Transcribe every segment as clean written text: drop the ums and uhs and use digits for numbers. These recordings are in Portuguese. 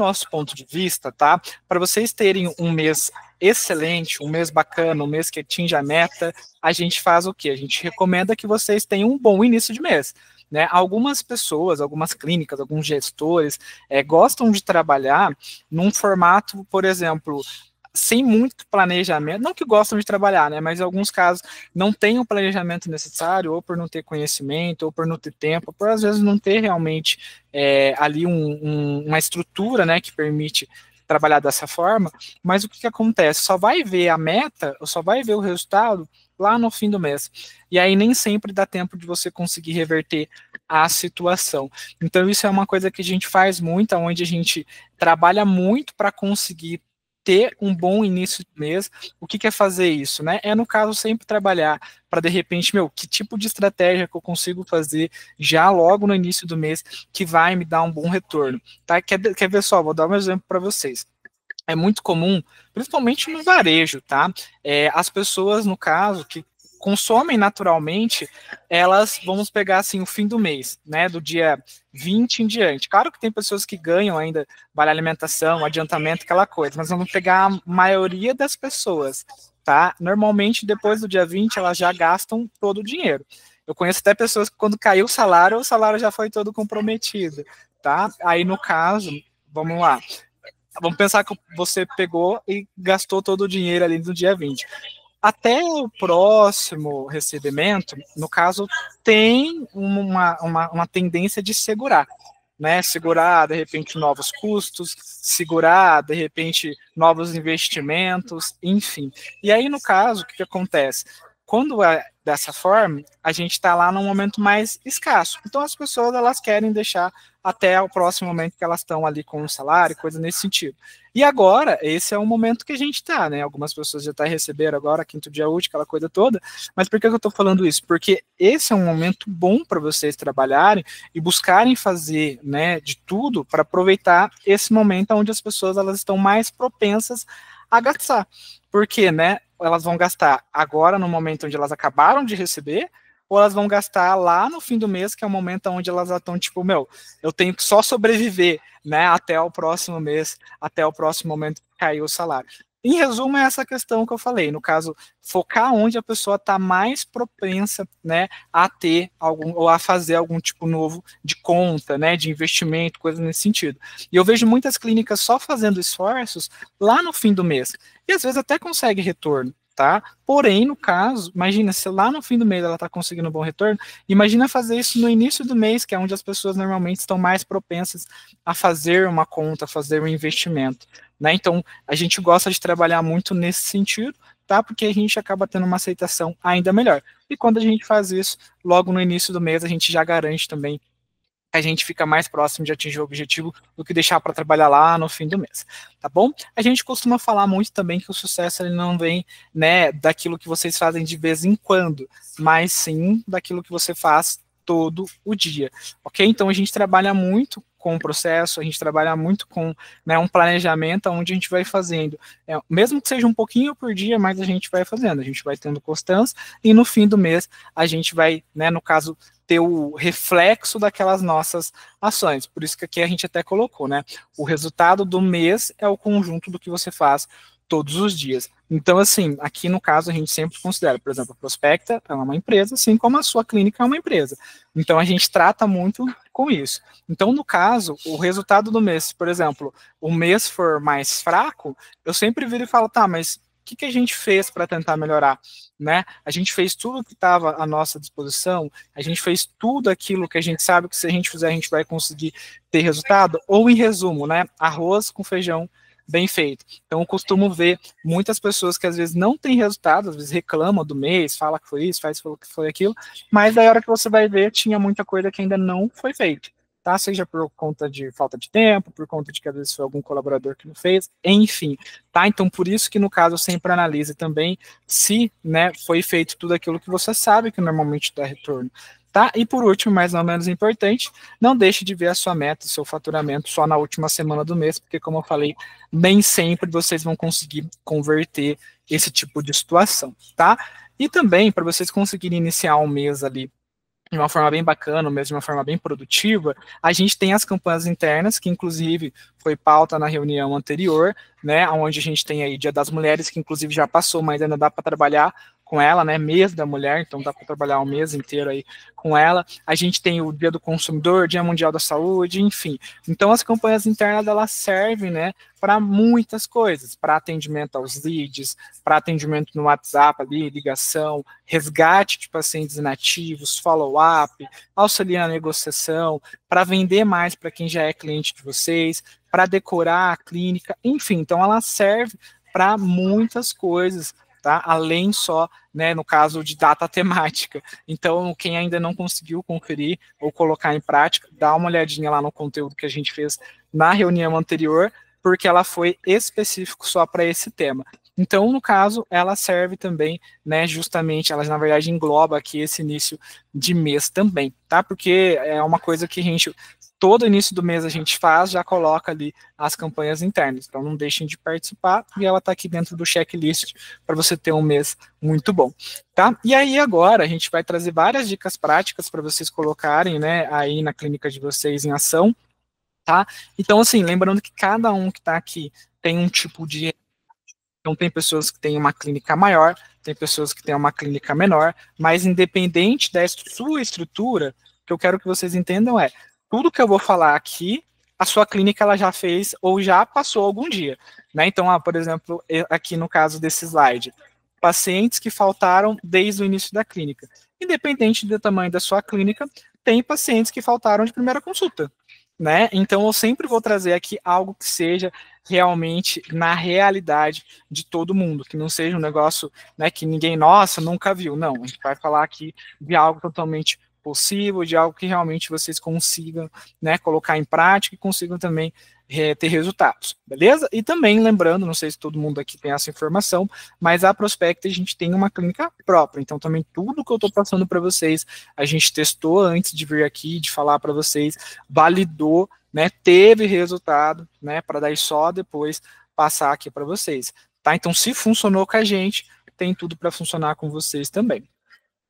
nosso ponto de vista, tá? Para vocês terem um mês excelente, um mês bacana, um mês que atinja a meta, a gente faz o quê? A gente recomenda que vocês tenham um bom início de mês. Né? Algumas pessoas, algumas clínicas, alguns gestores gostam de trabalhar num formato, por exemplo, sem muito planejamento, não que gostam de trabalhar, né, mas em alguns casos não tem o planejamento necessário, ou por não ter conhecimento, ou por não ter tempo, por às vezes não ter realmente ali uma estrutura, né, que permite trabalhar dessa forma, mas o que acontece? Só vai ver a meta, ou só vai ver o resultado lá no fim do mês. E aí nem sempre dá tempo de você conseguir reverter a situação. Então isso é uma coisa que a gente faz muito, onde a gente trabalha muito para conseguir ter um bom início de mês. O que é fazer isso, né? É, no caso, sempre trabalhar para, de repente, que tipo de estratégia que eu consigo fazer já logo no início do mês que vai me dar um bom retorno, tá? Quer ver só? Vou dar um exemplo para vocês. É muito comum, principalmente no varejo, tá? As pessoas, no caso, que consomem naturalmente, elas, vamos pegar assim, o fim do mês, né, do dia 20 em diante. Claro que tem pessoas que ganham ainda vale alimentação, adiantamento, aquela coisa, mas vamos pegar a maioria das pessoas, tá? Normalmente, depois do dia 20, elas já gastam todo o dinheiro. Eu conheço até pessoas que quando caiu o salário já foi todo comprometido, tá? Aí, no caso, vamos lá, vamos pensar que você pegou e gastou todo o dinheiro ali no dia 20. Até o próximo recebimento, no caso, tem uma tendência de segurar, né? Segurar, de repente, novos custos, segurar, de repente, novos investimentos, enfim. E aí, no caso, o que acontece? Quando é dessa forma, a gente está lá num momento mais escasso. Então, as pessoas, elas querem deixar até o próximo momento que elas estão ali com o salário, coisa nesse sentido. E agora, esse é o momento que a gente está, né? Algumas pessoas já receberam agora, quinto dia útil, aquela coisa toda. Mas por que eu estou falando isso? Porque esse é um momento bom para vocês trabalharem e buscarem fazer, né, de tudo para aproveitar esse momento onde as pessoas elas estão mais propensas a gastar. Porque, né, elas vão gastar agora no momento onde elas acabaram de receber, ou elas vão gastar lá no fim do mês, que é o momento onde elas estão tipo, eu tenho que só sobreviver, né, até o próximo mês, até o próximo momento que caiu o salário. Em resumo, é essa questão que eu falei, no caso, focar onde a pessoa está mais propensa, né, a ter algum, ou a fazer algum tipo novo de conta, né, de investimento, coisa nesse sentido. E eu vejo muitas clínicas só fazendo esforços lá no fim do mês, e às vezes até consegue retorno, tá? Porém, no caso, imagina, se lá no fim do mês ela está conseguindo um bom retorno, imagina fazer isso no início do mês, que é onde as pessoas normalmente estão mais propensas a fazer uma conta, a fazer um investimento, né? Então, a gente gosta de trabalhar muito nesse sentido, tá? Porque a gente acaba tendo uma aceitação ainda melhor. E quando a gente faz isso, logo no início do mês, a gente já garante também a gente fica mais próximo de atingir o objetivo do que deixar para trabalhar lá no fim do mês, tá bom? A gente costuma falar muito também que o sucesso ele não vem, né, daquilo que vocês fazem de vez em quando, mas sim daquilo que você faz todo o dia, ok? Então a gente trabalha muito com o processo, a gente trabalha muito com, né, um planejamento onde a gente vai fazendo, mesmo que seja um pouquinho por dia, mas a gente vai fazendo, a gente vai tendo constância e no fim do mês a gente vai, né, no caso, ter o reflexo daquelas nossas ações. Por isso que aqui a gente até colocou, né? O resultado do mês é o conjunto do que você faz todos os dias. Então, assim, aqui no caso a gente sempre considera, por exemplo, a Prospecta é uma empresa, assim como a sua clínica é uma empresa. Então, a gente trata muito com isso. Então, no caso, o resultado do mês, por exemplo, o mês for mais fraco, eu sempre viro e falo, tá, mas o que a gente fez para tentar melhorar, né? A gente fez tudo que estava à nossa disposição, a gente fez tudo aquilo que a gente sabe que se a gente fizer a gente vai conseguir ter resultado, ou em resumo, né? Arroz com feijão bem feito. Então, eu costumo ver muitas pessoas que às vezes não têm resultado, às vezes reclamam do mês, fala que foi isso, falou que foi aquilo, mas daí a hora que você vai ver, tinha muita coisa que ainda não foi feita. Tá? Seja por conta de falta de tempo, por conta de que às vezes foi algum colaborador que não fez, enfim, tá? Então, por isso que no caso eu sempre analise também se, né, foi feito tudo aquilo que você sabe que normalmente dá retorno, tá? E por último, mas não menos importante, não deixe de ver a sua meta, o seu faturamento só na última semana do mês, porque como eu falei, nem sempre vocês vão conseguir converter esse tipo de situação, tá? E também, para vocês conseguirem iniciar um mês ali de uma forma bem bacana, mesmo de uma forma bem produtiva, a gente tem as campanhas internas, que inclusive foi pauta na reunião anterior, né, onde a gente tem aí Dia das Mulheres, que inclusive já passou, mas ainda dá para trabalhar com ela, né, mês da mulher, então dá para trabalhar um mês inteiro aí com ela. A gente tem o Dia do Consumidor, Dia Mundial da Saúde, enfim. Então as campanhas internas, elas servem, né, para muitas coisas, para atendimento aos leads, para atendimento no WhatsApp ali, ligação, resgate de pacientes inativos, follow-up, auxiliar na negociação, para vender mais para quem já é cliente de vocês, para decorar a clínica, enfim, então ela serve para muitas coisas, tá? Além só, né, no caso de data temática. Então, quem ainda não conseguiu conferir ou colocar em prática, dá uma olhadinha lá no conteúdo que a gente fez na reunião anterior, porque ela foi específico só para esse tema. Então, no caso, ela serve também, né, justamente, ela na verdade engloba aqui esse início de mês também, tá? Porque é uma coisa que a gente, todo início do mês a gente faz, já coloca ali as campanhas internas. Então, não deixem de participar e ela está aqui dentro do checklist para você ter um mês muito bom, tá? E aí agora a gente vai trazer várias dicas práticas para vocês colocarem, né, aí na clínica de vocês em ação, tá? Então, assim, lembrando que cada um que está aqui tem um tipo de... Então, tem pessoas que têm uma clínica maior, tem pessoas que têm uma clínica menor, mas independente da sua estrutura, o que eu quero que vocês entendam é, tudo que eu vou falar aqui, a sua clínica ela já fez ou já passou algum dia, né? Então, por exemplo, aqui no caso desse slide, pacientes que faltaram desde o início da clínica. Independente do tamanho da sua clínica, tem pacientes que faltaram de primeira consulta, né? Então, eu sempre vou trazer aqui algo que seja realmente na realidade de todo mundo, que não seja um negócio, né, que ninguém, nossa, nunca viu. Não, a gente vai falar aqui de algo totalmente possível, de algo que realmente vocês consigam, né, colocar em prática e consigam também ter resultados, beleza? E também lembrando, não sei se todo mundo aqui tem essa informação, mas a Prospect a gente tem uma clínica própria, então também tudo que eu estou passando para vocês, a gente testou antes de vir aqui, de falar para vocês, validou, né, teve resultado, né, para daí só depois passar aqui para vocês, tá? Então, se funcionou com a gente, tem tudo para funcionar com vocês também.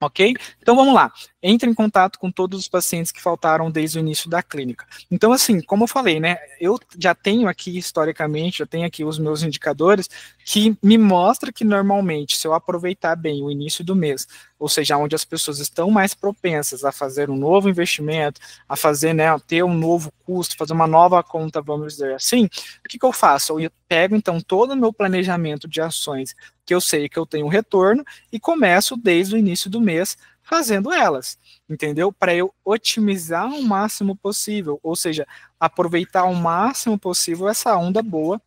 Ok? Então vamos lá. Entre em contato com todos os pacientes que faltaram desde o início da clínica. Então, assim, como eu falei, né? Eu já tenho aqui, historicamente, já tenho aqui os meus indicadores que me mostra que normalmente, se eu aproveitar bem o início do mês, ou seja, onde as pessoas estão mais propensas a fazer um novo investimento, a fazer, né, ter um novo custo, fazer uma nova conta, vamos dizer assim, o que eu faço? Eu pego, então, todo o meu planejamento de ações que eu sei que eu tenho retorno e começo desde o início do mês fazendo elas, entendeu? Para eu otimizar o máximo possível, ou seja, aproveitar o máximo possível essa onda boa,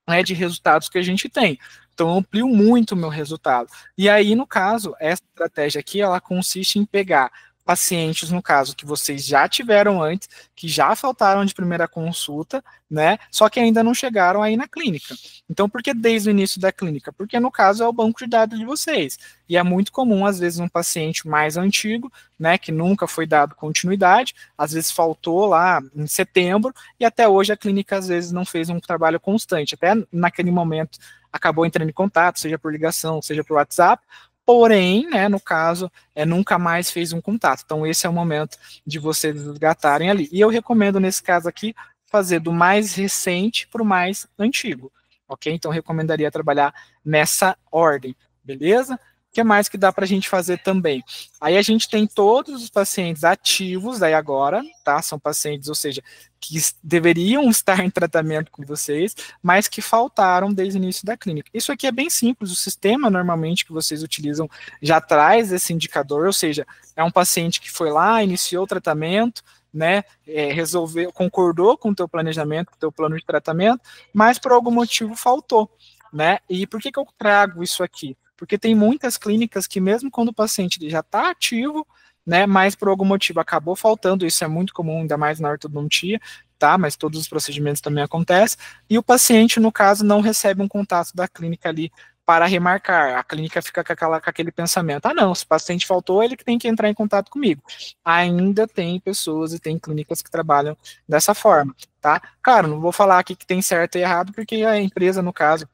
né, de resultados que a gente tem. Então, eu amplio muito o meu resultado. E aí, no caso, essa estratégia aqui, ela consiste em pegar pacientes, no caso, que vocês já tiveram antes, que já faltaram de primeira consulta, né, só que ainda não chegaram aí na clínica. Então, por que desde o início da clínica? Porque, no caso, é o banco de dados de vocês. E é muito comum, às vezes, um paciente mais antigo, né, que nunca foi dado continuidade, às vezes faltou lá em setembro, e até hoje a clínica, às vezes, não fez um trabalho constante. Até naquele momento, acabou entrando em contato, seja por ligação, seja por WhatsApp, porém, né, no caso, nunca mais fez um contato. Então, esse é o momento de vocês resgatarem ali. E eu recomendo, nesse caso aqui, fazer do mais recente para o mais antigo, ok? Então, eu recomendaria trabalhar nessa ordem, beleza? O que mais que dá para a gente fazer também? Aí a gente tem todos os pacientes ativos aí agora, tá? São pacientes, ou seja, que deveriam estar em tratamento com vocês, mas que faltaram desde o início da clínica. Isso aqui é bem simples, o sistema normalmente que vocês utilizam já traz esse indicador, ou seja, é um paciente que foi lá, iniciou o tratamento, né, resolveu, concordou com o teu planejamento, com o teu plano de tratamento, mas por algum motivo faltou, né? E por que eu trago isso aqui? Porque tem muitas clínicas que mesmo quando o paciente já está ativo, né, mas por algum motivo acabou faltando, isso é muito comum, ainda mais na ortodontia, tá, mas todos os procedimentos também acontecem, e o paciente, no caso, não recebe um contato da clínica ali para remarcar, a clínica fica com aquele pensamento, não, se o paciente faltou, ele que tem que entrar em contato comigo. Ainda tem pessoas e tem clínicas que trabalham dessa forma, tá? Claro, não vou falar aqui que tem certo e errado, porque a empresa, no caso,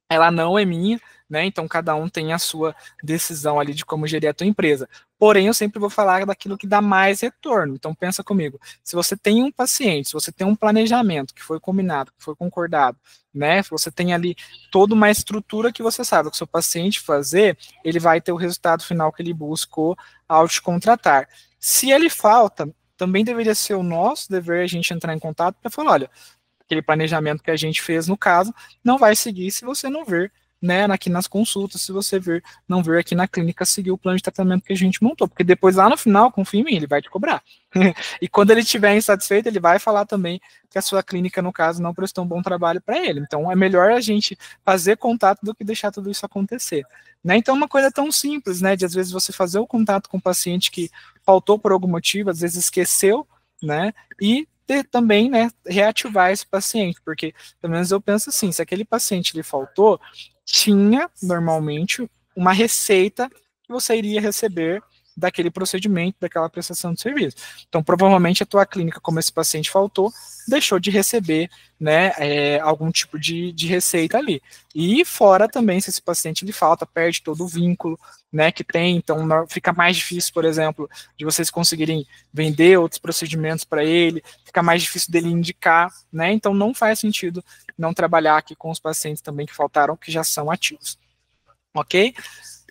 ela não é minha, né? Então, cada um tem a sua decisão ali de como gerir a tua empresa. Porém, eu sempre vou falar daquilo que dá mais retorno. Então, pensa comigo. Se você tem um paciente, se você tem um planejamento que foi combinado, que foi concordado, né? Se você tem ali toda uma estrutura que você sabe que o seu paciente fazer, ele vai ter o resultado final que ele buscou ao te contratar. Se ele falta, também deveria ser o nosso dever a gente entrar em contato para falar, olha, aquele planejamento que a gente fez no caso, não vai seguir se você não ver, né, aqui nas consultas, se você não ver aqui na clínica, seguir o plano de tratamento que a gente montou, porque depois lá no final, confia em mim, ele vai te cobrar. E quando ele estiver insatisfeito, ele vai falar também que a sua clínica, no caso, não prestou um bom trabalho para ele. Então, é melhor a gente fazer contato do que deixar tudo isso acontecer. Né? Então, uma coisa tão simples, né, de às vezes você fazer o contato com o paciente que faltou por algum motivo, às vezes esqueceu, né, e também, né, reativar esse paciente, porque pelo menos eu penso assim, se aquele paciente lhe faltou, tinha normalmente uma receita que você iria receber daquele procedimento, daquela prestação de serviço. Então, provavelmente a tua clínica, como esse paciente faltou, deixou de receber, né, algum tipo de receita ali. E fora também, se esse paciente lhe falta, perde todo o vínculo, né, que tem, então fica mais difícil, por exemplo, de vocês conseguirem vender outros procedimentos para ele, fica mais difícil dele indicar, né, então não faz sentido não trabalhar aqui com os pacientes também que faltaram, que já são ativos. Ok?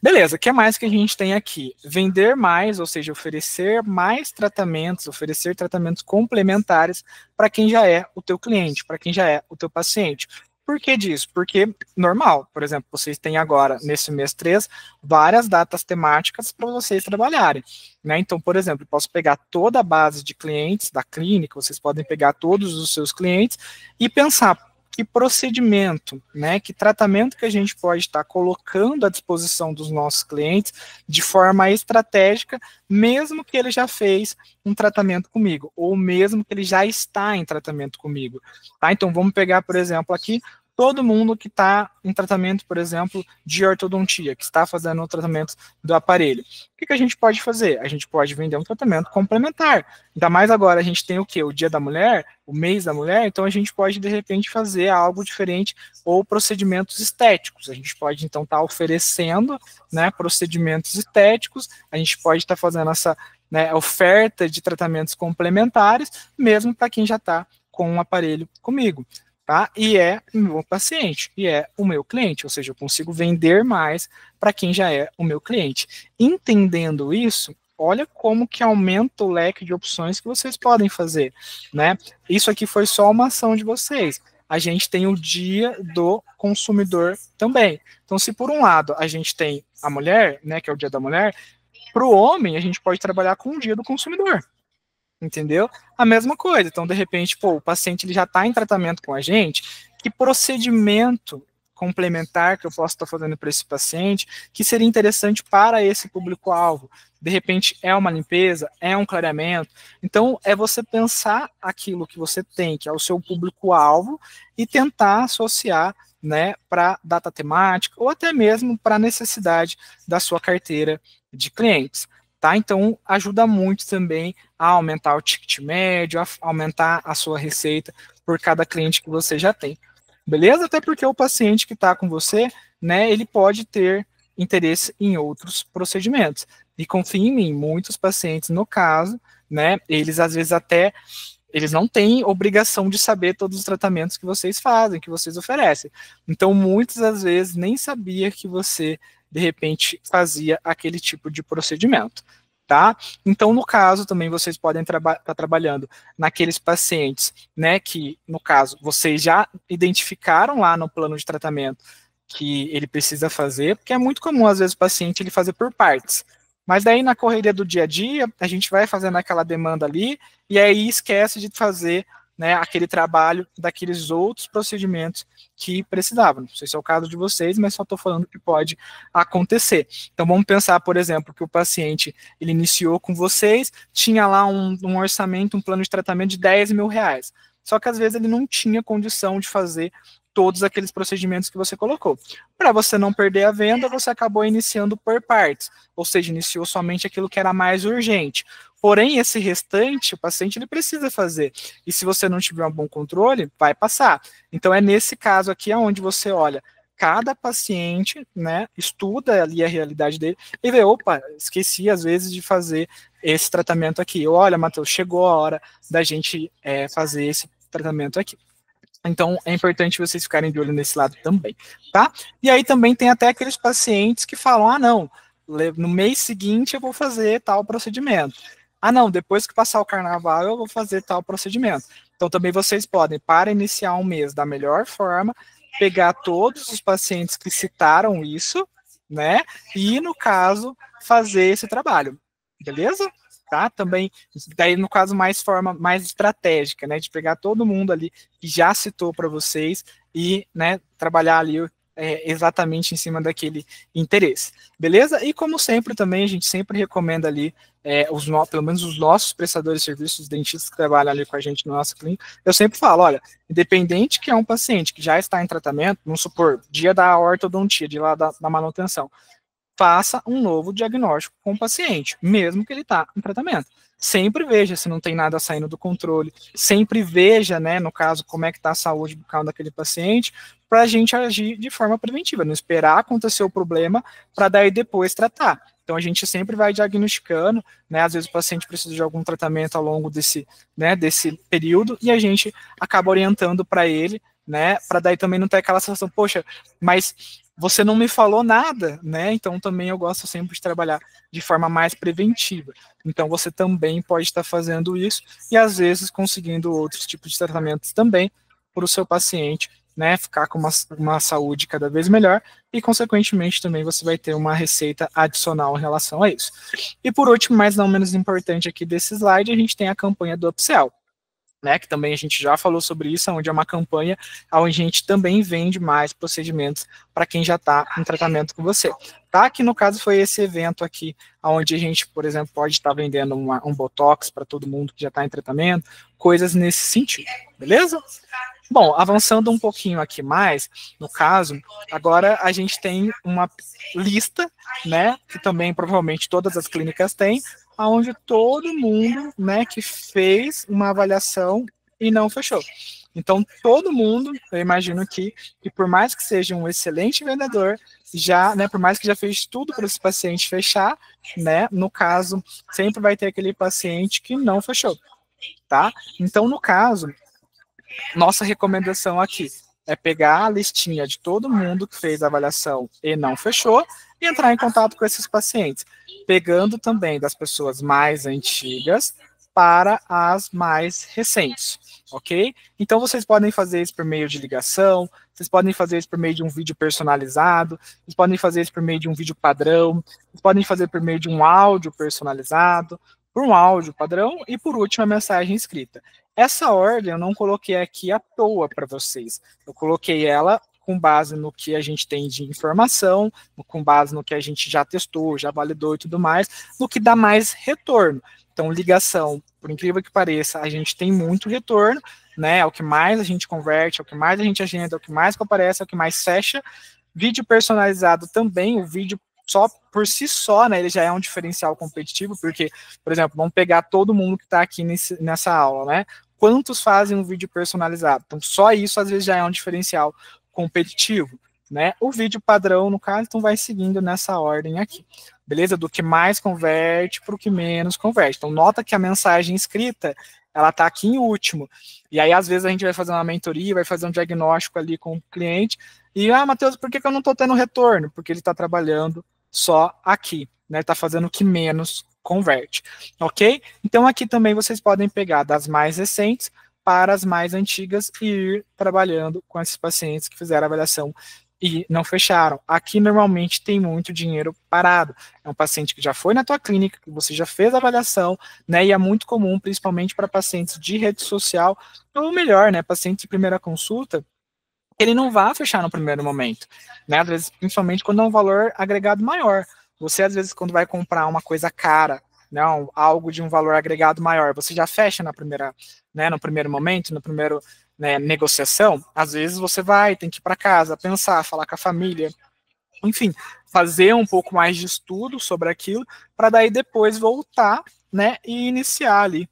Beleza, o que mais que a gente tem aqui? Vender mais, ou seja, oferecer mais tratamentos, oferecer tratamentos complementares para quem já é o teu cliente, para quem já é o teu paciente. Por que disso? Porque, normal, por exemplo, vocês têm agora, nesse mês 3, várias datas temáticas para vocês trabalharem. Né? Então, por exemplo, eu posso pegar toda a base de clientes da clínica, vocês podem pegar todos os seus clientes e pensar, que procedimento, né, que tratamento que a gente pode estar colocando à disposição dos nossos clientes de forma estratégica, mesmo que ele já fez um tratamento comigo, ou mesmo que ele já está em tratamento comigo. Tá? Então, vamos pegar, por exemplo, aqui, todo mundo que está em tratamento, por exemplo, de ortodontia, que está fazendo o tratamento do aparelho. O que a gente pode fazer? A gente pode vender um tratamento complementar. Ainda mais agora, a gente tem o quê? O Dia da Mulher, o mês da mulher, então a gente pode, de repente, fazer algo diferente ou procedimentos estéticos. A gente pode, então, estar oferecendo, né, procedimentos estéticos, a gente pode estar fazendo essa, né, oferta de tratamentos complementares, mesmo para quem já está com um aparelho comigo. Tá? E é o meu paciente, e é o meu cliente, ou seja, eu consigo vender mais para quem já é o meu cliente. Entendendo isso, olha como que aumenta o leque de opções que vocês podem fazer, né? Isso aqui foi só uma ação de vocês. A gente tem o dia do consumidor também. Então, se por um lado a gente tem a mulher, né, que é o dia da mulher, para o homem a gente pode trabalhar com o dia do consumidor. Entendeu? A mesma coisa. Então, de repente, pô, o paciente ele já está em tratamento com a gente, que procedimento complementar que eu posso estar fazendo para esse paciente, que seria interessante para esse público-alvo? De repente, é uma limpeza, é um clareamento. Então, é você pensar aquilo que você tem, que é o seu público-alvo, e tentar associar, né, para data temática, ou até mesmo para a necessidade da sua carteira de clientes. Tá? Então, ajuda muito também a aumentar o ticket médio, a aumentar a sua receita por cada cliente que você já tem. Beleza? Até porque o paciente que está com você, né, ele pode ter interesse em outros procedimentos. E confia em mim, muitos pacientes, no caso, né, eles às vezes até, eles não têm obrigação de saber todos os tratamentos que vocês fazem, que vocês oferecem. Então, muitas às vezes nem sabia que você de repente fazia aquele tipo de procedimento, tá? Então, no caso, também vocês podem estar trabalhando naqueles pacientes, né, que, no caso, vocês já identificaram lá no plano de tratamento que ele precisa fazer, porque é muito comum, às vezes, o paciente ele fazer por partes. Mas daí, na correria do dia a dia, a gente vai fazendo aquela demanda ali, e aí esquece de fazer, né, aquele trabalho daqueles outros procedimentos que precisavam. Não sei se é o caso de vocês, mas só estou falando que pode acontecer. Então, vamos pensar, por exemplo, que o paciente, ele iniciou com vocês, tinha lá um orçamento, um plano de tratamento de 10 mil reais. Só que, às vezes, ele não tinha condição de fazer todos aqueles procedimentos que você colocou. Para você não perder a venda, você acabou iniciando por partes, ou seja, iniciou somente aquilo que era mais urgente. Porém, esse restante, o paciente ele precisa fazer. E se você não tiver um bom controle, vai passar. Então, é nesse caso aqui onde você olha cada paciente, né, estuda ali a realidade dele e vê, opa, esqueci às vezes de fazer esse tratamento aqui. Olha, Matheus, chegou a hora da gente fazer esse tratamento aqui. Então, é importante vocês ficarem de olho nesse lado também, tá? E aí também tem até aqueles pacientes que falam, ah, não, no mês seguinte eu vou fazer tal procedimento. Ah, não, depois que passar o carnaval eu vou fazer tal procedimento. Então, também vocês podem, para iniciar um mês da melhor forma, pegar todos os pacientes que citaram isso, né? E, no caso, fazer esse trabalho, beleza? Tá? Também, daí no caso, forma mais estratégica, né? De pegar todo mundo ali que já citou para vocês e, né, trabalhar ali exatamente em cima daquele interesse, beleza? E como sempre também, a gente sempre recomenda ali, pelo menos os nossos prestadores de serviços, os dentistas que trabalham ali com a gente no nosso clínica, eu sempre falo, olha, independente que é um paciente que já está em tratamento, vamos supor, dia da ortodontia, de lá da manutenção, faça um novo diagnóstico com o paciente, mesmo que ele está em tratamento. Sempre veja se não tem nada saindo do controle, sempre veja, né, no caso, como é que está a saúde bucal daquele paciente, para a gente agir de forma preventiva, não esperar acontecer o problema para daí depois tratar. Então, a gente sempre vai diagnosticando, né, às vezes o paciente precisa de algum tratamento ao longo desse período, e a gente acaba orientando para ele, né, para daí também não ter aquela sensação, poxa, mas você não me falou nada, né? Então também eu gosto sempre de trabalhar de forma mais preventiva. Então você também pode estar fazendo isso e às vezes conseguindo outros tipos de tratamentos também para o seu paciente, né? Ficar com uma saúde cada vez melhor e consequentemente também você vai ter uma receita adicional em relação a isso. E por último, mas não menos importante aqui desse slide, a gente tem a campanha do upsell, né, que também a gente já falou sobre isso, onde é uma campanha onde a gente também vende mais procedimentos para quem já está em tratamento com você. Tá? Que no caso foi esse evento aqui, onde a gente, por exemplo, pode estar vendendo um Botox para todo mundo que já está em tratamento, coisas nesse sentido, beleza? Bom, avançando um pouquinho aqui mais, no caso, agora a gente tem uma lista, né, que também provavelmente todas as clínicas têm, onde todo mundo, né, que fez uma avaliação e não fechou. Então, todo mundo, eu imagino que por mais que seja um excelente vendedor, já, né, por mais que já fez tudo para esse paciente fechar, né, no caso, sempre vai ter aquele paciente que não fechou, tá? Então, no caso, nossa recomendação aqui é pegar a listinha de todo mundo que fez a avaliação e não fechou e entrar em contato com esses pacientes, pegando também das pessoas mais antigas para as mais recentes, ok? Então, vocês podem fazer isso por meio de ligação, vocês podem fazer isso por meio de um vídeo personalizado, vocês podem fazer isso por meio de um vídeo padrão, vocês podem fazer por meio de um áudio personalizado, por um áudio padrão e, por último, a mensagem escrita. Essa ordem eu não coloquei aqui à toa para vocês. Eu coloquei ela com base no que a gente tem de informação, com base no que a gente já testou, já validou e tudo mais, no que dá mais retorno. Então, ligação, por incrível que pareça, a gente tem muito retorno, né? É o que mais a gente converte, é o que mais a gente agenda, é o que mais aparece, é o que mais fecha. Vídeo personalizado também, o vídeo só por si só, né, ele já é um diferencial competitivo, porque, por exemplo, vamos pegar todo mundo que está aqui nessa aula, né? Quantos fazem um vídeo personalizado? Então, só isso às vezes já é um diferencial competitivo, né? O vídeo padrão, no caso, então vai seguindo nessa ordem aqui, beleza? Do que mais converte para o que menos converte. Então, nota que a mensagem escrita, ela está aqui em último. E aí, às vezes, a gente vai fazer uma mentoria, vai fazer um diagnóstico ali com o cliente, e, Matheus, por que eu não estou tendo retorno? Porque ele está trabalhando só aqui, né? Ele está fazendo o que menos converte, ok? Então, aqui também vocês podem pegar das mais recentes para as mais antigas e ir trabalhando com esses pacientes que fizeram a avaliação e não fecharam. Aqui, normalmente, tem muito dinheiro parado. É um paciente que já foi na tua clínica, que você já fez a avaliação, né? E é muito comum, principalmente para pacientes de rede social, ou melhor, né? Pacientes de primeira consulta, ele não vai fechar no primeiro momento, né? Às vezes, principalmente quando é um valor agregado maior. Você, às vezes, quando vai comprar uma coisa cara, né, algo de um valor agregado maior, você já fecha na primeira, né, no primeiro momento, no primeiro, né, negociação. Às vezes você tem que ir para casa, pensar, falar com a família, enfim, fazer um pouco mais de estudo sobre aquilo, para daí depois voltar, né, e iniciar ali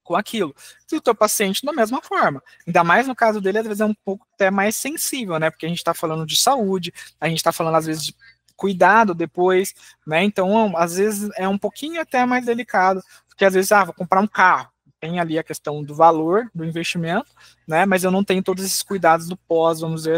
com aquilo. E o teu paciente da mesma forma. Ainda mais no caso dele, às vezes é um pouco até mais sensível, né? Porque a gente está falando de saúde, a gente está falando, às vezes, de cuidado depois, né? Então, às vezes, é um pouquinho até mais delicado, porque às vezes, vou comprar um carro, tem ali a questão do valor do investimento, né? Mas eu não tenho todos esses cuidados do pós, vamos dizer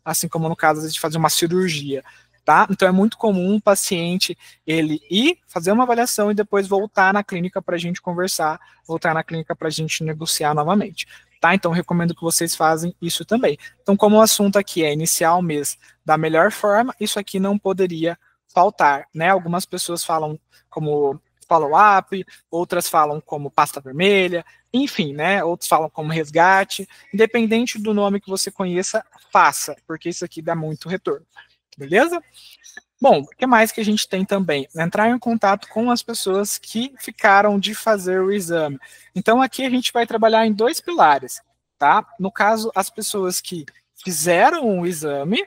assim como no caso, às vezes, de fazer uma cirurgia. Tá? Então é muito comum um paciente ele ir fazer uma avaliação e depois voltar na clínica para a gente conversar, voltar na clínica para a gente negociar novamente. Tá? Então recomendo que vocês façam isso também. Então, como o assunto aqui é iniciar o mês da melhor forma, isso aqui não poderia faltar. Né? Algumas pessoas falam como follow-up, outras falam como pasta vermelha, enfim, né? Outros falam como resgate. Independente do nome que você conheça, faça, porque isso aqui dá muito retorno. Beleza? Bom, o que mais que a gente tem também? Entrar em contato com as pessoas que ficaram de fazer o exame. Então, aqui a gente vai trabalhar em 2 pilares, tá? No caso, as pessoas que fizeram o exame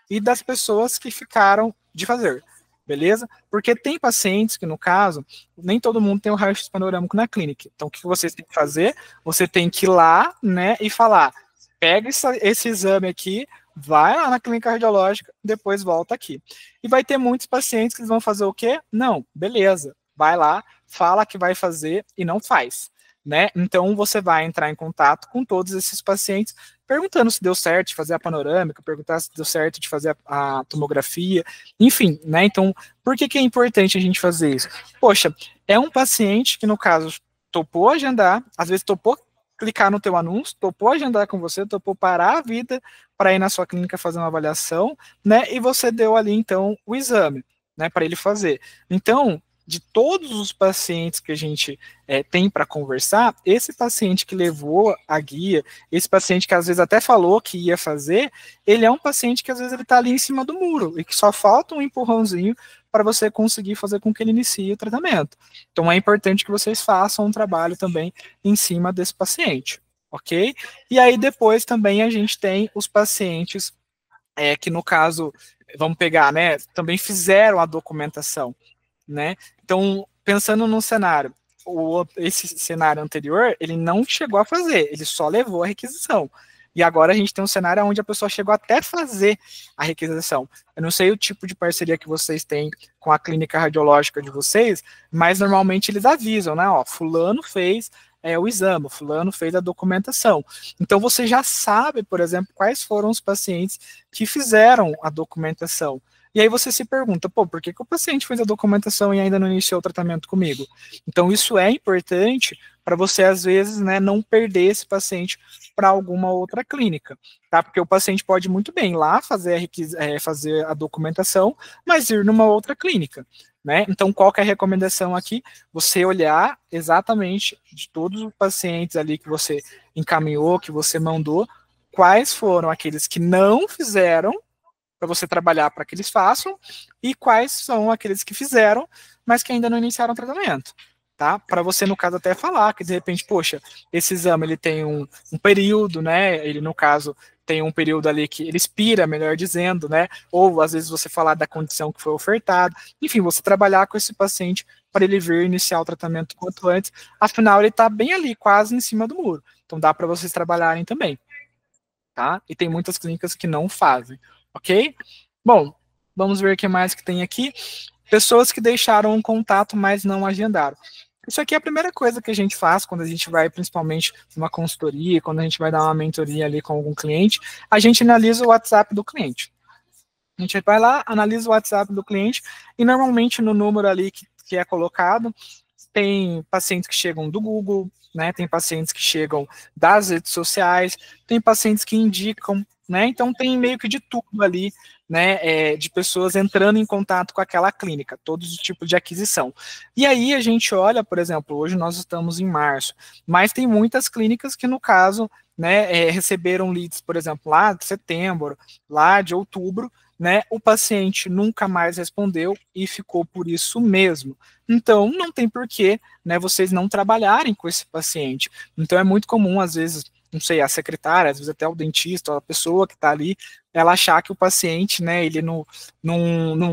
e das pessoas que ficaram de fazer, beleza? Porque tem pacientes que, no caso, nem todo mundo tem o raio-x panorâmico na clínica. Então, o que vocês têm que fazer? Você tem que ir lá, né, e falar, pega esse exame aqui, vai lá na clínica radiológica, depois volta aqui. E vai ter muitos pacientes que vão fazer o quê? Não, beleza, vai lá, fala que vai fazer e não faz, né? Então você vai entrar em contato com todos esses pacientes, perguntando se deu certo de fazer a panorâmica, perguntar se deu certo de fazer a tomografia, enfim, né? Então, por que é importante a gente fazer isso? Poxa, é um paciente que, no caso, topou agendar, às vezes topou clicar no teu anúncio, topou agendar com você, topou parar a vida para ir na sua clínica fazer uma avaliação, né? E você deu ali, então, o exame, né, para ele fazer. Então, de todos os pacientes que a gente tem para conversar, esse paciente que levou a guia, esse paciente que às vezes até falou que ia fazer, ele é um paciente que às vezes ele está ali em cima do muro e que só falta um empurrãozinho para você conseguir fazer com que ele inicie o tratamento. Então é importante que vocês façam um trabalho também em cima desse paciente, ok? E aí depois também a gente tem os pacientes que no caso, vamos pegar, né, também fizeram a documentação, né? Então, pensando num cenário, esse cenário anterior, ele não chegou a fazer, ele só levou a requisição. E agora a gente tem um cenário onde a pessoa chegou até fazer a requisição. Eu não sei o tipo de parceria que vocês têm com a clínica radiológica de vocês, mas normalmente eles avisam, né? Ó, fulano fez o exame, fulano fez a documentação. Então você já sabe, por exemplo, quais foram os pacientes que fizeram a documentação. E aí você se pergunta, por que o paciente fez a documentação e ainda não iniciou o tratamento comigo? Então isso é importante para você, às vezes, né, não perder esse paciente para alguma outra clínica, tá? Porque o paciente pode muito bem ir lá fazer a documentação, mas ir numa outra clínica, né? Então qual que é a recomendação aqui? Você olhar exatamente de todos os pacientes ali que você encaminhou, que você mandou, quais foram aqueles que não fizeram, para você trabalhar para que eles façam, e quais são aqueles que fizeram, mas que ainda não iniciaram o tratamento, tá? Para você, no caso, até falar que, de repente, poxa, esse exame, ele tem um período, né? Ele, no caso, tem um período ali que ele expira, melhor dizendo, né? Ou, às vezes, você falar da condição que foi ofertada. Enfim, você trabalhar com esse paciente para ele vir iniciar o tratamento quanto antes. Afinal, ele está bem ali, quase em cima do muro. Então, dá para vocês trabalharem também, tá? E tem muitas clínicas que não fazem. Ok? Bom, vamos ver o que mais que tem aqui. Pessoas que deixaram um contato, mas não agendaram. Isso aqui é a primeira coisa que a gente faz quando a gente vai, principalmente, numa consultoria, quando a gente vai dar uma mentoria ali com algum cliente, a gente analisa o WhatsApp do cliente. A gente vai lá, analisa o WhatsApp do cliente e, normalmente, no número ali que é colocado, tem pacientes que chegam do Google, né? Tem pacientes que chegam das redes sociais, tem pacientes que indicam, né? Então tem meio que de tudo ali, né? De pessoas entrando em contato com aquela clínica, todos os tipos de aquisição. E aí a gente olha, por exemplo, hoje nós estamos em março, mas tem muitas clínicas que, no caso, né, receberam leads, por exemplo, lá de setembro, lá de outubro, né, o paciente nunca mais respondeu e ficou por isso mesmo. Então, não tem porquê, né, vocês não trabalharem com esse paciente. Então, é muito comum, às vezes, não sei, a secretária, às vezes até o dentista, a pessoa que está ali, ela achar que o paciente, né, ele não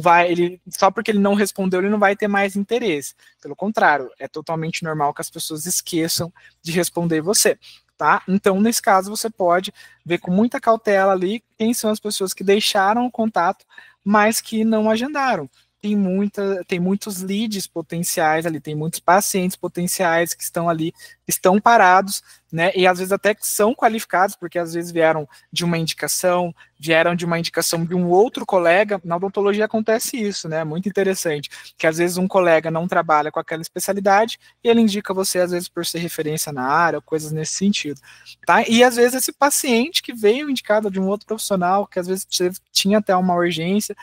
vai, ele, só porque ele não respondeu, ele não vai ter mais interesse. Pelo contrário, é totalmente normal que as pessoas esqueçam de responder você. Tá? Então, nesse caso, você pode ver com muita cautela ali quem são as pessoas que deixaram o contato, mas que não agendaram. Tem muitos leads potenciais ali, tem muitos pacientes potenciais que estão ali, estão parados, né? E às vezes até que são qualificados, porque às vezes vieram de uma indicação de um outro colega. Na odontologia acontece isso, né? Muito interessante, que às vezes um colega não trabalha com aquela especialidade e ele indica você, às vezes, por ser referência na área, ou coisas nesse sentido, tá? E às vezes esse paciente que veio indicado de um outro profissional, que às vezes tinha até uma urgência,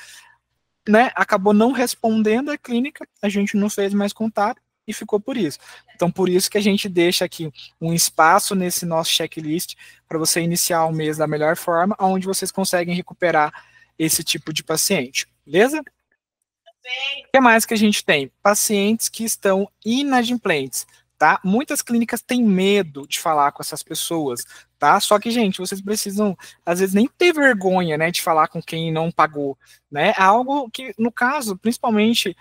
né, acabou não respondendo a clínica, a gente não fez mais contato e ficou por isso. Então, por isso que a gente deixa aqui um espaço nesse nosso checklist para você iniciar o mês da melhor forma, onde vocês conseguem recuperar esse tipo de paciente, beleza? O que mais que a gente tem? Pacientes que estão inadimplentes, tá? Muitas clínicas têm medo de falar com essas pessoas, tá? Só que, gente, vocês precisam, às vezes, nem ter vergonha, né, de falar com quem não pagou, né? É algo que, no caso, principalmente,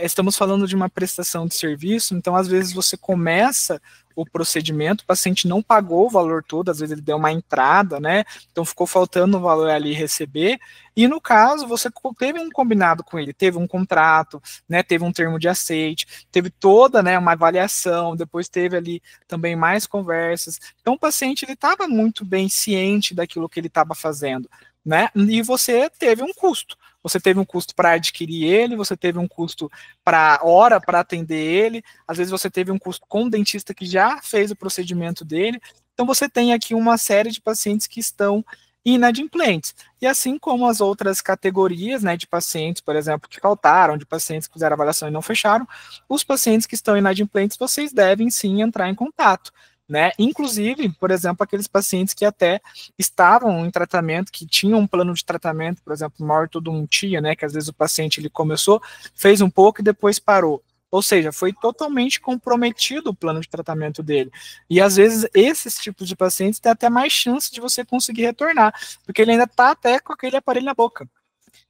estamos falando de uma prestação de serviço, então, às vezes, você começa o procedimento, o paciente não pagou o valor todo, às vezes ele deu uma entrada, né? Então ficou faltando o valor ali receber, e no caso, você teve um combinado com ele, teve um contrato, né? Teve um termo de aceite, teve toda, né, uma avaliação, depois teve ali também mais conversas. Então o paciente, ele estava muito bem ciente daquilo que ele estava fazendo, né? E você teve um custo. Você teve um custo para adquirir ele, você teve um custo para hora para atender ele, às vezes você teve um custo com o dentista que já fez o procedimento dele. Então você tem aqui uma série de pacientes que estão inadimplentes. E assim como as outras categorias, né, de pacientes, por exemplo, que faltaram, de pacientes que fizeram avaliação e não fecharam, os pacientes que estão inadimplentes, vocês devem sim entrar em contato, né? Inclusive, por exemplo, aqueles pacientes que até estavam em tratamento, que tinham um plano de tratamento, por exemplo, uma ortodontia, né, que às vezes o paciente ele começou, fez um pouco e depois parou. Ou seja, foi totalmente comprometido o plano de tratamento dele. E às vezes esses tipos de pacientes têm até mais chance de você conseguir retornar, porque ele ainda está até com aquele aparelho na boca,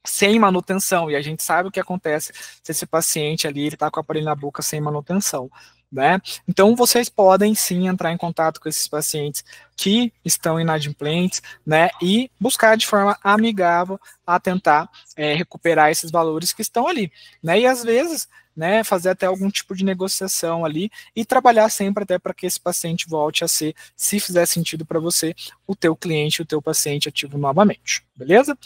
sem manutenção, e a gente sabe o que acontece se esse paciente ali ele está com o aparelho na boca sem manutenção, né? Então vocês podem sim entrar em contato com esses pacientes que estão inadimplentes, né, e buscar de forma amigável a tentar recuperar esses valores que estão ali, né? E às vezes, né, fazer até algum tipo de negociação ali e trabalhar sempre até para que esse paciente volte a ser, se fizer sentido para você, o teu cliente, o teu paciente ativo novamente, beleza? O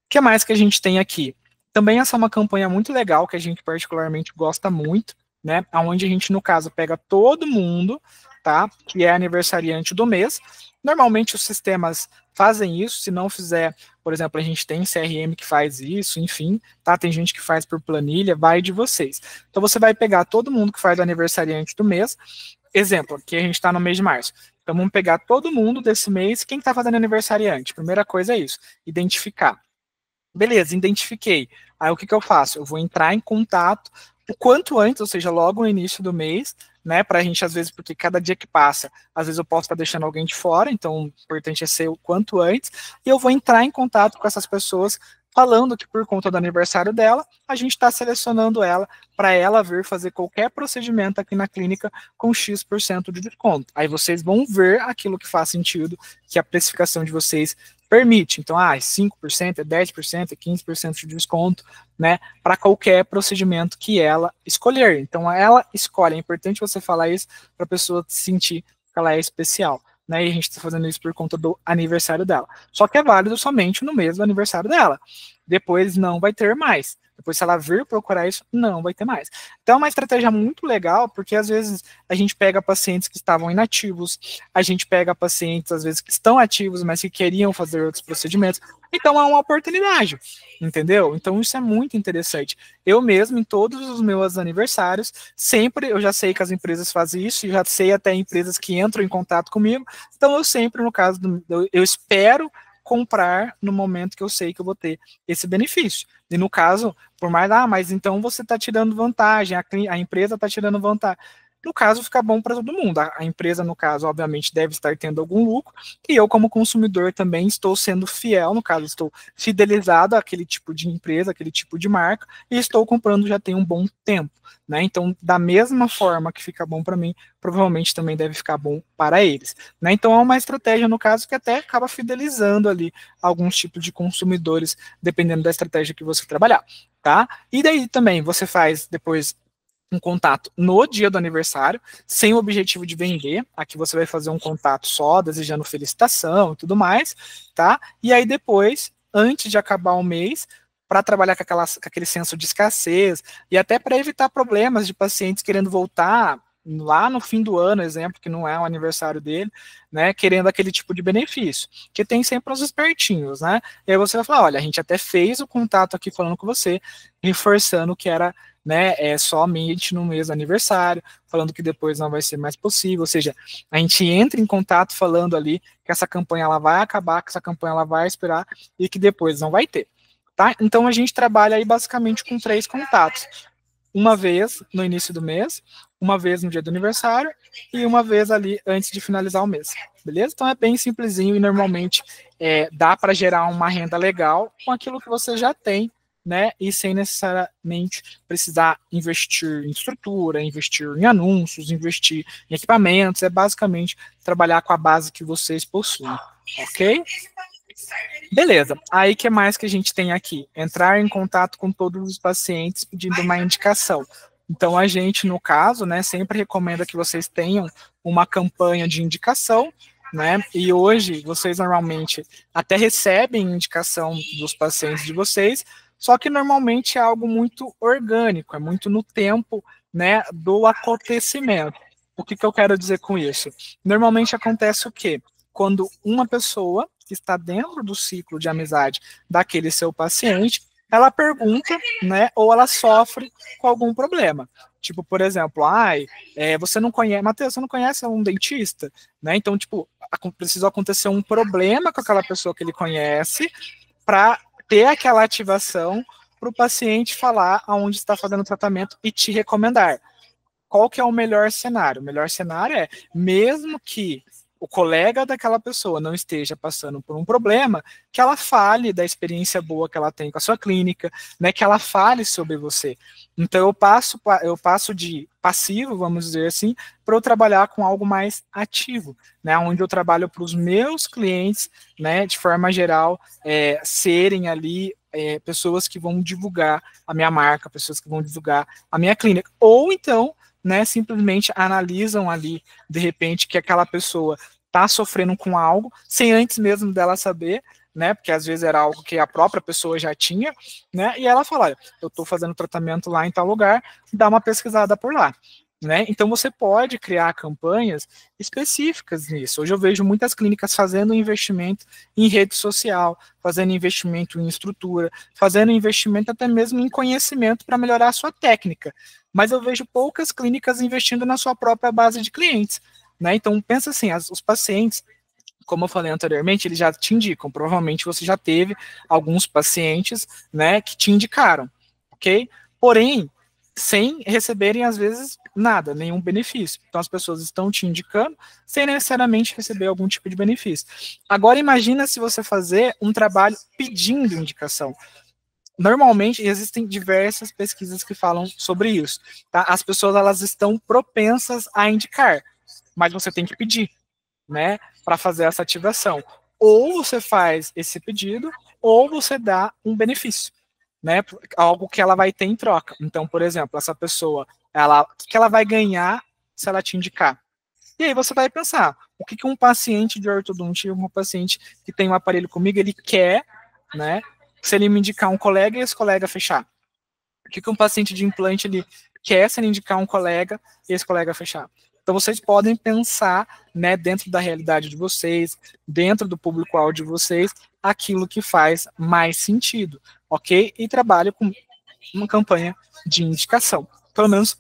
que mais que a gente tem aqui? Também essa é uma campanha muito legal, que a gente particularmente gosta muito, né? Onde a gente, no caso, pega todo mundo, tá? Que é aniversariante do mês. Normalmente os sistemas fazem isso, se não fizer, por exemplo, a gente tem CRM que faz isso, enfim, tá? Tem gente que faz por planilha, vai de vocês. Então você vai pegar todo mundo que faz aniversariante do mês. Exemplo, aqui a gente está no mês de março. Então vamos pegar todo mundo desse mês, quem está fazendo aniversariante. Primeira coisa é isso, identificar. Beleza, identifiquei. Aí o que eu faço? Eu vou entrar em contato o quanto antes, ou seja, logo no início do mês, né? Para a gente, às vezes, porque cada dia que passa, às vezes eu posso estar deixando alguém de fora, então o importante é ser o quanto antes, e eu vou entrar em contato com essas pessoas, falando que por conta do aniversário dela, a gente está selecionando ela para ela vir fazer qualquer procedimento aqui na clínica com X% de desconto. Aí vocês vão ver aquilo que faz sentido, que a precificação de vocês permite. Então, 5%, é 10%, é 15% de desconto, né, para qualquer procedimento que ela escolher. Então, ela escolhe. É importante você falar isso para a pessoa sentir que ela é especial, né, e a gente está fazendo isso por conta do aniversário dela. Só que é válido somente no mês do aniversário dela. Depois não vai ter mais. Depois, se ela vir procurar isso, não vai ter mais. Então, é uma estratégia muito legal, porque às vezes a gente pega pacientes que estavam inativos, a gente pega pacientes, às vezes, que estão ativos, mas que queriam fazer outros procedimentos. Então, é uma oportunidade, entendeu? Então, isso é muito interessante. Eu mesmo, em todos os meus aniversários, sempre, eu já sei que as empresas fazem isso, já sei até empresas que entram em contato comigo, então eu sempre, no caso, eu espero comprar no momento que eu sei que eu vou ter esse benefício. E no caso, por mais, mas então você está tirando vantagem, a empresa está tirando vantagem. no caso, fica bom para todo mundo. A empresa, no caso, obviamente, deve estar tendo algum lucro, e eu, como consumidor, também estou sendo fiel, no caso, estou fidelizado àquele tipo de empresa, aquele tipo de marca, e estou comprando já tem um bom tempo, né? Então, da mesma forma que fica bom para mim, provavelmente também deve ficar bom para eles, né? Então, é uma estratégia, no caso, que até acaba fidelizando ali alguns tipos de consumidores, dependendo da estratégia que você trabalhar, tá? E daí também você faz depois um contato no dia do aniversário, sem o objetivo de vender. Aqui você vai fazer um contato só, desejando felicitação e tudo mais, tá? E aí depois, antes de acabar o mês, para trabalhar com aquele senso de escassez e até para evitar problemas de pacientes querendo voltar lá no fim do ano, exemplo, que não é o aniversário dele, né, querendo aquele tipo de benefício, que tem sempre os espertinhos, né, e aí você vai falar, olha, a gente até fez o contato aqui falando com você, reforçando que era, né, somente no mês do aniversário, falando que depois não vai ser mais possível, ou seja, a gente entra em contato falando ali que essa campanha ela vai acabar, que essa campanha ela vai expirar e que depois não vai ter, tá? Então a gente trabalha aí basicamente com 3 contatos, uma vez no início do mês, uma vez no dia do aniversário e uma vez ali antes de finalizar o mês, beleza? Então é bem simplesinho e normalmente dá para gerar uma renda legal com aquilo que você já tem, né? E sem necessariamente precisar investir em estrutura, investir em anúncios, investir em equipamentos, é basicamente trabalhar com a base que vocês possuem, ok? Beleza, aí o que mais que a gente tem aqui? Entrar em contato com todos os pacientes pedindo uma indicação. Então, a gente, no caso, né, sempre recomenda que vocês tenham uma campanha de indicação, né, e hoje vocês normalmente até recebem indicação dos pacientes de vocês, só que normalmente é algo muito orgânico, é muito no tempo, né, do acontecimento. O que eu quero dizer com isso? Normalmente acontece o quê? Quando uma pessoa que está dentro do ciclo de amizade daquele seu paciente, ela pergunta, né, ou ela sofre com algum problema. Tipo, por exemplo, você não conhece, Matheus, você não conhece um dentista? Né? Então, tipo, precisa acontecer um problema com aquela pessoa que ele conhece para ter aquela ativação para o paciente falar aonde está fazendo o tratamento e te recomendar. Qual que é o melhor cenário? O melhor cenário é, mesmo que o colega daquela pessoa não esteja passando por um problema, que ela fale da experiência boa que ela tem com a sua clínica, né, que ela fale sobre você. Então eu passo de passivo, vamos dizer assim, para eu trabalhar com algo mais ativo, né, onde eu trabalho para os meus clientes, né, de forma geral, serem ali pessoas que vão divulgar a minha marca, pessoas que vão divulgar a minha clínica, ou então, né, simplesmente analisam ali, de repente, que aquela pessoa está sofrendo com algo, sem antes mesmo dela saber, né, porque às vezes era algo que a própria pessoa já tinha, né, e ela fala, olha, eu estou fazendo tratamento lá em tal lugar, dá uma pesquisada por lá, né, então você pode criar campanhas específicas nisso. Hoje eu vejo muitas clínicas fazendo investimento em rede social, fazendo investimento em estrutura, fazendo investimento até mesmo em conhecimento para melhorar a sua técnica, mas eu vejo poucas clínicas investindo na sua própria base de clientes, né? Então, pensa assim, os pacientes, como eu falei anteriormente, eles já te indicam, provavelmente você já teve alguns pacientes, né, que te indicaram, ok? Porém, sem receberem, às vezes, nada, nenhum benefício. Então, as pessoas estão te indicando sem necessariamente receber algum tipo de benefício. Agora, imagina se você fazer um trabalho pedindo indicação. Normalmente existem diversas pesquisas que falam sobre isso, tá? As pessoas elas estão propensas a indicar, mas você tem que pedir, né, para fazer essa ativação. Ou você faz esse pedido, ou você dá um benefício, né, algo que ela vai ter em troca. Então, por exemplo, essa pessoa, o que ela vai ganhar se ela te indicar? E aí você vai pensar, o que um paciente de ortodontia, um paciente que tem um aparelho comigo, ele quer, né, se ele me indicar um colega e esse colega fechar? O que um paciente de implante ele quer se ele indicar um colega e esse colega fechar? Então vocês podem pensar, né, dentro da realidade de vocês, dentro do público-alvo de vocês, aquilo que faz mais sentido, ok? E trabalhe com uma campanha de indicação. Pelo menos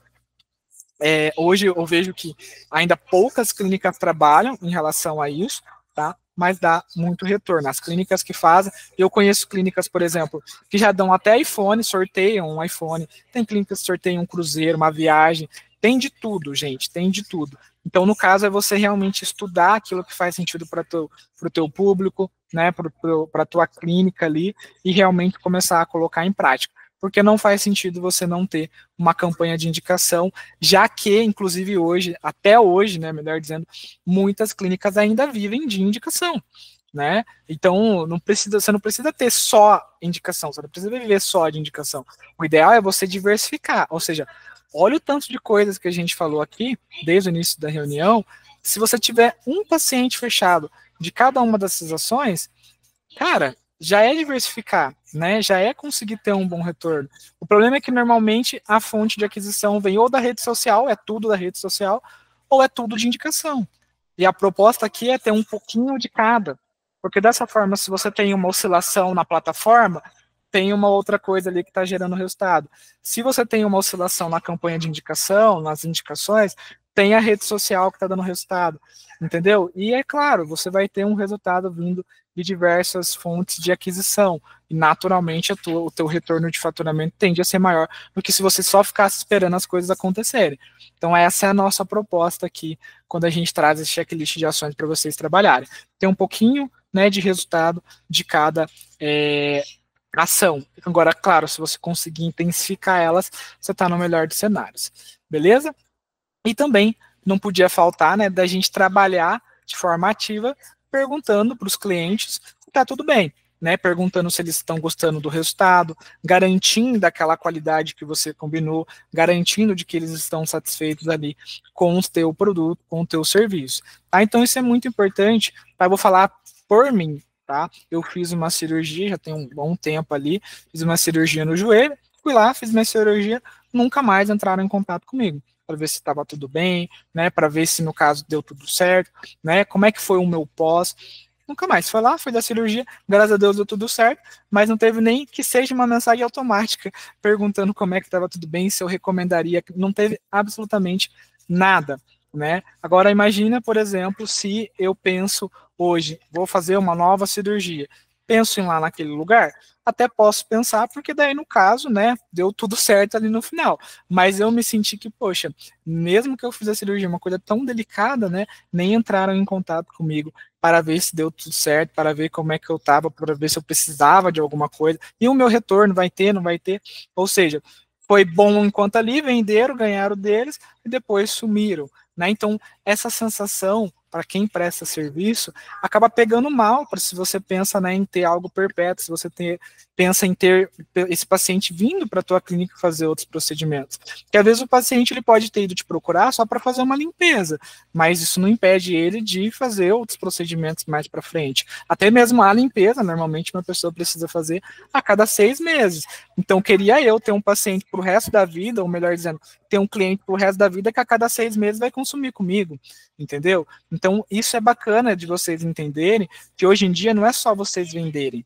hoje eu vejo que ainda poucas clínicas trabalham em relação a isso, tá? Mas dá muito retorno. As clínicas que fazem, eu conheço clínicas, por exemplo, que já dão até iPhone, sorteiam um iPhone, tem clínicas que sorteiam um cruzeiro, uma viagem, Tem de tudo, gente, tem de tudo. Então, no caso, é você realmente estudar aquilo que faz sentido para o teu público, né, para a tua clínica ali, e realmente começar a colocar em prática. Porque não faz sentido você não ter uma campanha de indicação, já que, inclusive hoje, até hoje, né, melhor dizendo, muitas clínicas ainda vivem de indicação, né? Então, você não precisa ter só indicação, você não precisa viver só de indicação. O ideal é você diversificar, ou seja, olha o tanto de coisas que a gente falou aqui, desde o início da reunião. Se você tiver um paciente fechado de cada uma dessas ações, cara, já é diversificar, né? Já é conseguir ter um bom retorno. O problema é que normalmente a fonte de aquisição vem ou da rede social, é tudo da rede social, ou é tudo de indicação. E a proposta aqui é ter um pouquinho de cada. Porque dessa forma, se você tem uma oscilação na plataforma, tem uma outra coisa ali que está gerando resultado. Se você tem uma oscilação na campanha de indicação, nas indicações, tem a rede social que está dando resultado, entendeu? E é claro, você vai ter um resultado vindo de diversas fontes de aquisição, e naturalmente o teu retorno de faturamento tende a ser maior do que se você só ficasse esperando as coisas acontecerem. Então essa é a nossa proposta aqui, quando a gente traz esse checklist de ações para vocês trabalharem. Tem um pouquinho, né, de resultado de cada ação. Agora, claro, se você conseguir intensificar elas, você está no melhor dos cenários. Beleza? E também não podia faltar, né, da gente trabalhar de forma ativa, perguntando para os clientes se está tudo bem, né, perguntando se eles estão gostando do resultado, garantindo aquela qualidade que você combinou, garantindo de que eles estão satisfeitos ali com o teu produto, com o teu serviço. Tá? Então isso é muito importante. Tá? Eu vou falar por mim, tá? Eu fiz uma cirurgia, já tem um bom tempo ali, fiz uma cirurgia no joelho, fui lá, fiz minha cirurgia, nunca mais entraram em contato comigo, para ver se estava tudo bem, né, para ver se no caso deu tudo certo, né, como é que foi o meu pós, nunca mais, foi lá, foi da cirurgia, graças a Deus deu tudo certo, mas não teve nem que seja uma mensagem automática perguntando como é que estava tudo bem, se eu recomendaria, não teve absolutamente nada, né. Agora imagina, por exemplo, se eu penso hoje, vou fazer uma nova cirurgia, penso em ir lá naquele lugar, até posso pensar, porque daí no caso, né, deu tudo certo ali no final, mas eu me senti que, poxa, mesmo que eu fiz a cirurgia, uma coisa tão delicada, né, nem entraram em contato comigo para ver se deu tudo certo, para ver como é que eu estava, para ver se eu precisava de alguma coisa, e o meu retorno vai ter, não vai ter, ou seja, foi bom enquanto ali, venderam, ganharam deles, e depois sumiram, né, então essa sensação, para quem presta serviço, acaba pegando mal, para se você pensa, né, em ter algo perpétuo, se você pensa em ter esse paciente vindo para a tua clínica fazer outros procedimentos. Porque às vezes o paciente ele pode ter ido te procurar só para fazer uma limpeza, mas isso não impede ele de fazer outros procedimentos mais para frente. Até mesmo a limpeza, normalmente uma pessoa precisa fazer a cada 6 meses. Então, queria eu ter um paciente para o resto da vida, ou melhor dizendo, ter um cliente para o resto da vida que a cada 6 meses vai consumir comigo, entendeu? Então, isso é bacana de vocês entenderem que hoje em dia não é só vocês venderem.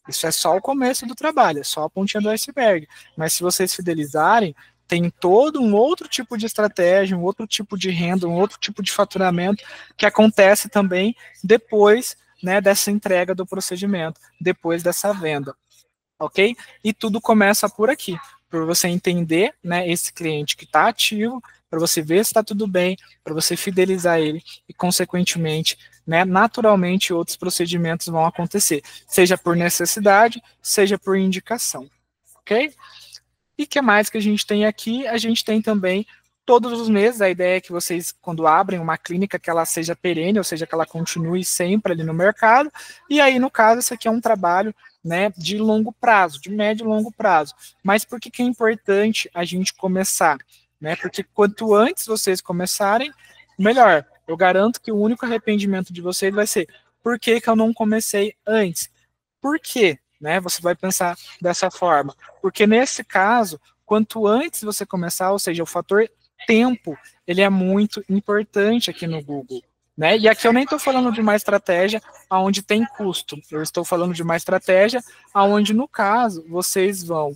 Isso é só o começo do trabalho, é só a pontinha do iceberg. Mas se vocês fidelizarem, tem todo um outro tipo de estratégia, um outro tipo de renda, um outro tipo de faturamento que acontece também depois, né, dessa entrega do procedimento, depois dessa venda. Ok? E tudo começa por aqui, para você entender, né, esse cliente que está ativo, para você ver se está tudo bem, para você fidelizar ele e, consequentemente, né, naturalmente outros procedimentos vão acontecer, seja por necessidade, seja por indicação, ok? E o que mais que a gente tem aqui? A gente tem também todos os meses, a ideia é que vocês, quando abrem uma clínica, que ela seja perene, ou seja, que ela continue sempre ali no mercado, e aí, no caso, isso aqui é um trabalho, né, de longo prazo, de médio e longo prazo. Mas por que é importante a gente começar? Né? Porque quanto antes vocês começarem, melhor. Eu garanto que o único arrependimento de vocês vai ser: por que eu não comecei antes? Por quê? Né? Você vai pensar dessa forma. Porque nesse caso, quanto antes você começar, ou seja, o fator tempo, ele é muito importante aqui no Google. Né? E aqui eu nem estou falando de uma estratégia onde tem custo, eu estou falando de uma estratégia onde, no caso, vocês vão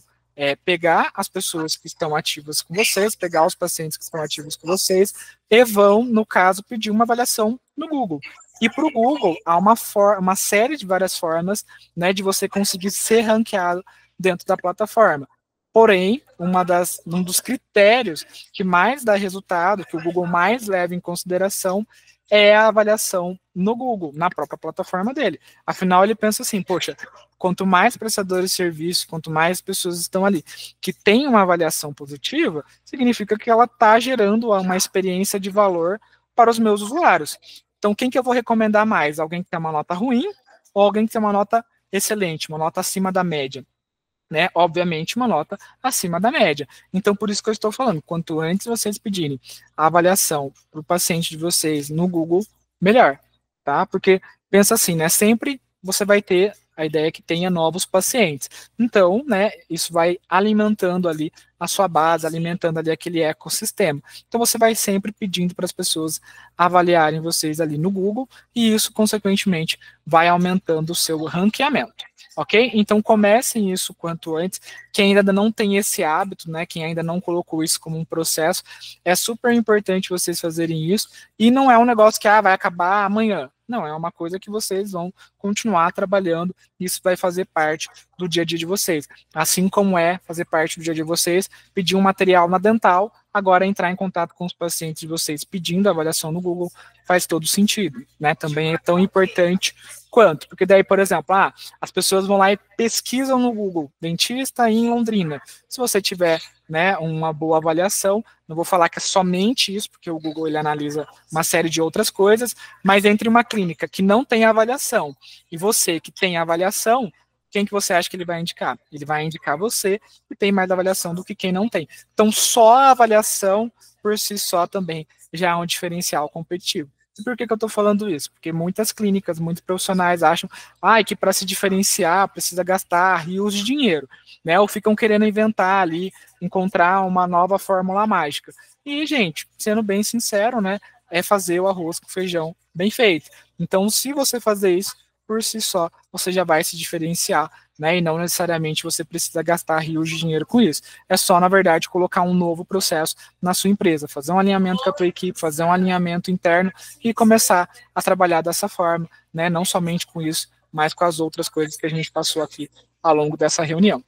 pegar as pessoas que estão ativas com vocês, pegar os pacientes que estão ativos com vocês e vão, no caso, pedir uma avaliação no Google. E para o Google, há uma série de várias formas, né, de você conseguir ser ranqueado dentro da plataforma. Porém, um dos critérios que mais dá resultado, que o Google mais leva em consideração, é a avaliação no Google, na própria plataforma dele. Afinal, ele pensa assim, poxa, quanto mais prestadores de serviço, quanto mais pessoas estão ali que têm uma avaliação positiva, significa que ela está gerando uma experiência de valor para os meus usuários. Então, quem que eu vou recomendar mais? Alguém que tem uma nota ruim ou alguém que tem uma nota excelente, uma nota acima da média? Né, obviamente uma nota acima da média. Então, por isso que eu estou falando, quanto antes vocês pedirem a avaliação para o paciente de vocês no Google, melhor, tá? Porque pensa assim, né, sempre você vai ter a ideia que tenha novos pacientes. Então, né, isso vai alimentando ali a sua base, alimentando ali aquele ecossistema. Então, você vai sempre pedindo para as pessoas avaliarem vocês ali no Google e isso, consequentemente, vai aumentando o seu ranqueamento. Ok? Então comecem isso quanto antes. Quem ainda não tem esse hábito, né? Quem ainda não colocou isso como um processo, é super importante vocês fazerem isso. E não é um negócio que vai acabar amanhã. Não, é uma coisa que vocês vão continuar trabalhando. Isso vai fazer parte do dia a dia de vocês. Assim como é fazer parte do dia a dia de vocês, pedir um material na dental, agora entrar em contato com os pacientes de vocês pedindo avaliação no Google faz todo sentido, né? Também é tão importante quanto, porque daí, por exemplo, as pessoas vão lá e pesquisam no Google, dentista em Londrina. Se você tiver, né, uma boa avaliação, não vou falar que é somente isso, porque o Google ele analisa uma série de outras coisas, mas entre uma clínica que não tem avaliação e você que tem avaliação, quem que você acha que ele vai indicar? Ele vai indicar você que tem mais avaliação do que quem não tem. Então, só a avaliação por si só também já é um diferencial competitivo. E por que eu estou falando isso? Porque muitas clínicas, muitos profissionais acham que para se diferenciar precisa gastar rios de dinheiro, né? Ou ficam querendo inventar ali, encontrar uma nova fórmula mágica. E, gente, sendo bem sincero, né, é fazer o arroz com feijão bem feito. Então, se você fazer isso, por si só, você já vai se diferenciar, né? E não necessariamente você precisa gastar rios de dinheiro com isso. É só, na verdade, colocar um novo processo na sua empresa, fazer um alinhamento com a tua equipe, fazer um alinhamento interno e começar a trabalhar dessa forma, né? Não somente com isso, mas com as outras coisas que a gente passou aqui ao longo dessa reunião.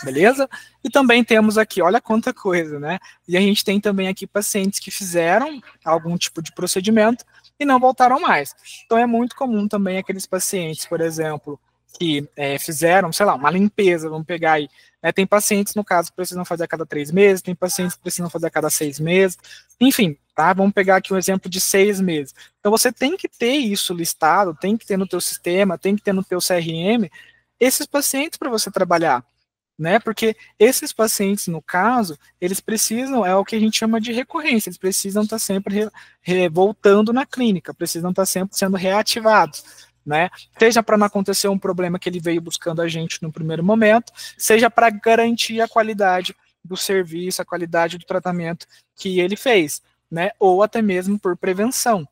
Beleza? E também temos aqui, olha quanta coisa, né? E a gente tem também aqui pacientes que fizeram algum tipo de procedimento e não voltaram mais. Então é muito comum também aqueles pacientes, por exemplo, que fizeram, sei lá, uma limpeza, vamos pegar aí, né? Tem pacientes, no caso, que precisam fazer a cada 3 meses, tem pacientes que precisam fazer a cada 6 meses, enfim, tá? Vamos pegar aqui um exemplo de 6 meses. Então você tem que ter isso listado, tem que ter no teu sistema, tem que ter no teu CRM, esses pacientes para você trabalhar, né? Porque esses pacientes, no caso, eles precisam, é o que a gente chama de recorrência, eles precisam estar sempre voltando na clínica, precisam estar sempre sendo reativados, né? Seja para não acontecer um problema que ele veio buscando a gente no primeiro momento, seja para garantir a qualidade do serviço, a qualidade do tratamento que ele fez, né? Ou até mesmo por prevenção,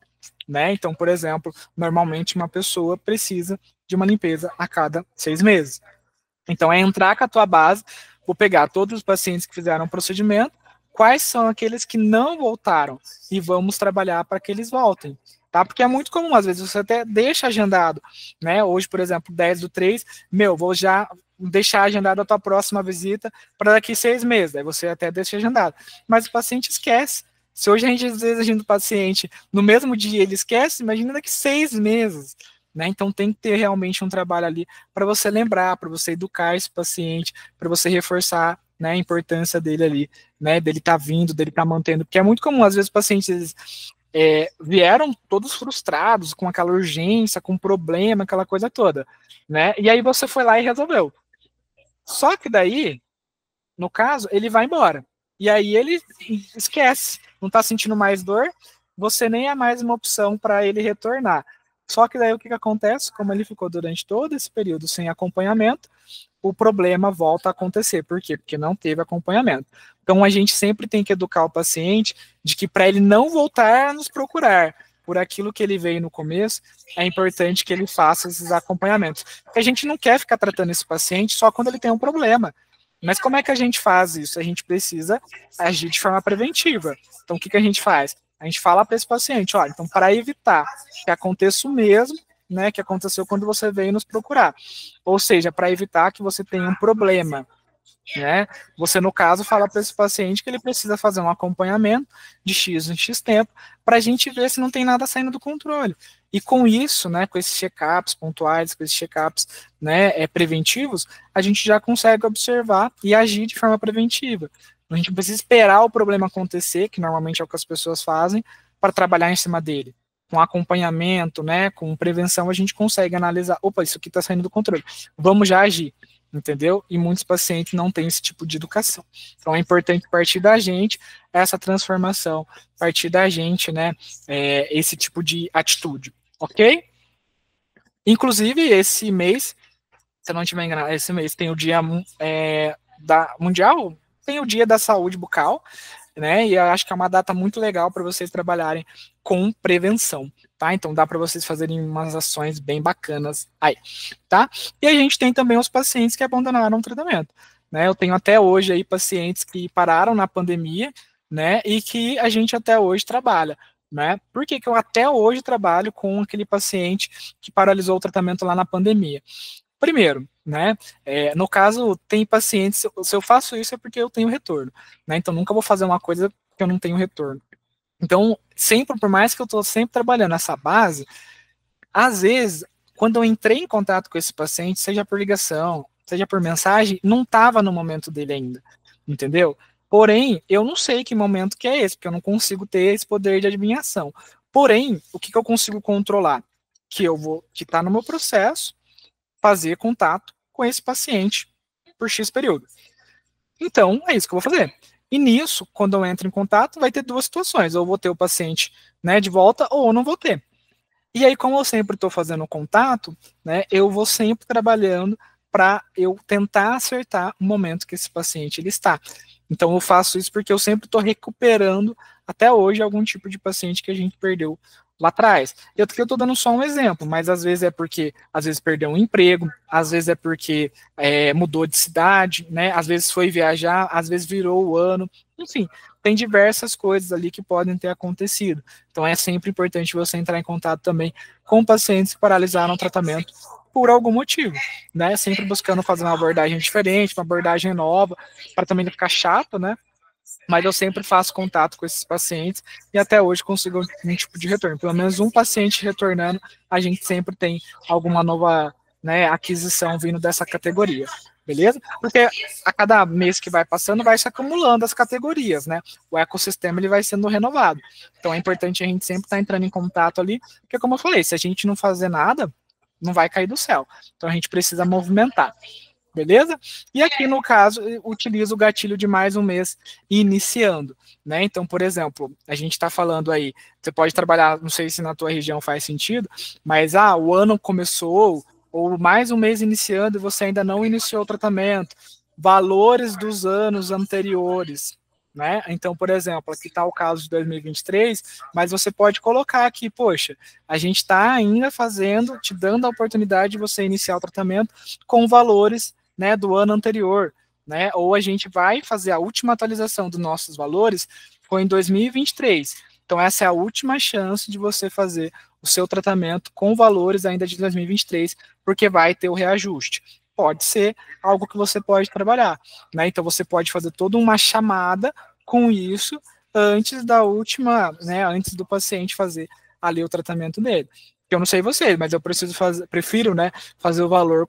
né? Então, por exemplo, normalmente uma pessoa precisa de uma limpeza a cada 6 meses. Então, é entrar com a tua base, vou pegar todos os pacientes que fizeram o procedimento, quais são aqueles que não voltaram, e vamos trabalhar para que eles voltem, tá? Porque é muito comum, às vezes, você até deixa agendado, né? Hoje, por exemplo, 10/3, vou já deixar agendado a tua próxima visita para daqui 6 meses, aí você até deixa agendado. Mas o paciente esquece. Se hoje a gente, às vezes, agenda o paciente no mesmo dia ele esquece, imagina daqui 6 meses. Né? Então tem que ter realmente um trabalho ali para você lembrar, para você educar esse paciente, para você reforçar, né, a importância dele ali, né, dele estar vindo, dele estar mantendo, porque é muito comum, às vezes, os pacientes vieram todos frustrados, com aquela urgência, com problema, aquela coisa toda, né, e aí você foi lá e resolveu. Só que daí, no caso, ele vai embora, e aí ele esquece, não está sentindo mais dor, você nem é mais uma opção para ele retornar. Só que daí o que acontece? Como ele ficou durante todo esse período sem acompanhamento, o problema volta a acontecer. Por quê? Porque não teve acompanhamento. Então a gente sempre tem que educar o paciente de que para ele não voltar a nos procurar por aquilo que ele veio no começo, é importante que ele faça esses acompanhamentos. Porque a gente não quer ficar tratando esse paciente só quando ele tem um problema. Mas como é que a gente faz isso? A gente precisa agir de forma preventiva. Então o que a gente faz? A gente fala para esse paciente, olha, então para evitar que aconteça o mesmo, né, que aconteceu quando você veio nos procurar. Ou seja, para evitar que você tenha um problema, né? Você, no caso, fala para esse paciente que ele precisa fazer um acompanhamento de X em X tempo para a gente ver se não tem nada saindo do controle. E com isso, né, com esses check-ups pontuais, com esses check-ups, né, preventivos, a gente já consegue observar e agir de forma preventiva. A gente não precisa esperar o problema acontecer, que normalmente é o que as pessoas fazem, para trabalhar em cima dele. Com acompanhamento, né, com prevenção, a gente consegue analisar, opa, isso aqui está saindo do controle, vamos já agir, entendeu? E muitos pacientes não têm esse tipo de educação. Então é importante partir da gente essa transformação, partir da gente, né, esse tipo de atitude, ok? Inclusive, esse mês, se eu não estiver enganado, esse mês tem o dia da Mundial, tem o Dia da Saúde Bucal, né? E eu acho que é uma data muito legal para vocês trabalharem com prevenção, tá? Então dá para vocês fazerem umas ações bem bacanas aí, tá? E a gente tem também os pacientes que abandonaram o tratamento, né? Eu tenho até hoje aí pacientes que pararam na pandemia, né? E que a gente até hoje trabalha, né? Por que que eu até hoje trabalho com aquele paciente que paralisou o tratamento lá na pandemia? Primeiro, né, no caso, tem pacientes, se eu faço isso é porque eu tenho retorno, né, então nunca vou fazer uma coisa que eu não tenho retorno. Então, sempre, por mais que eu estou sempre trabalhando essa base, às vezes, quando eu entrei em contato com esse paciente, seja por ligação, seja por mensagem, não estava no momento dele ainda, entendeu? Porém, eu não sei que momento que é esse, porque eu não consigo ter esse poder de adivinhação. Porém, o que eu consigo controlar? Que está no meu processo, fazer contato com esse paciente por X período. Então, é isso que eu vou fazer. E nisso, quando eu entro em contato, vai ter duas situações. Ou eu vou ter o paciente, né, de volta, ou eu não vou ter. E aí, como eu sempre estou fazendo contato, né, eu vou sempre trabalhando para eu tentar acertar o momento que esse paciente ele está. Então, eu faço isso porque eu sempre estou recuperando, até hoje, algum tipo de paciente que a gente perdeu lá atrás. Eu estou dando só um exemplo, mas às vezes é porque, às vezes perdeu um emprego, às vezes é porque mudou de cidade, né? Às vezes foi viajar, às vezes virou o ano, enfim, tem diversas coisas ali que podem ter acontecido. Então é sempre importante você entrar em contato também com pacientes que paralisaram o tratamento por algum motivo, né? Sempre buscando fazer uma abordagem diferente, uma abordagem nova, para também não ficar chato, né? Mas eu sempre faço contato com esses pacientes e até hoje consigo um tipo de retorno. Pelo menos um paciente retornando, a gente sempre tem alguma nova, né, aquisição vindo dessa categoria, beleza? Porque a cada mês que vai passando, vai se acumulando as categorias, né? O ecossistema ele vai sendo renovado. Então é importante a gente sempre estar entrando em contato ali, porque como eu falei, se a gente não fazer nada, não vai cair do céu. Então a gente precisa movimentar. Beleza? E aqui, no caso, utilizo o gatilho de mais um mês iniciando, né? Então, por exemplo, a gente está falando aí, você pode trabalhar, não sei se na tua região faz sentido, mas, o ano começou, ou mais um mês iniciando e você ainda não iniciou o tratamento, valores dos anos anteriores, né? Então, por exemplo, aqui está o caso de 2023, mas você pode colocar aqui, poxa, a gente está ainda fazendo, te dando a oportunidade de você iniciar o tratamento com valores, né, do ano anterior, né, ou a gente vai fazer a última atualização dos nossos valores, foi em 2023, então essa é a última chance de você fazer o seu tratamento com valores ainda de 2023, porque vai ter o reajuste. Pode ser algo que você pode trabalhar, né, então você pode fazer toda uma chamada com isso antes da última, né, antes do paciente fazer ali o tratamento dele. Eu não sei vocês, mas eu prefiro, né, fazer o valor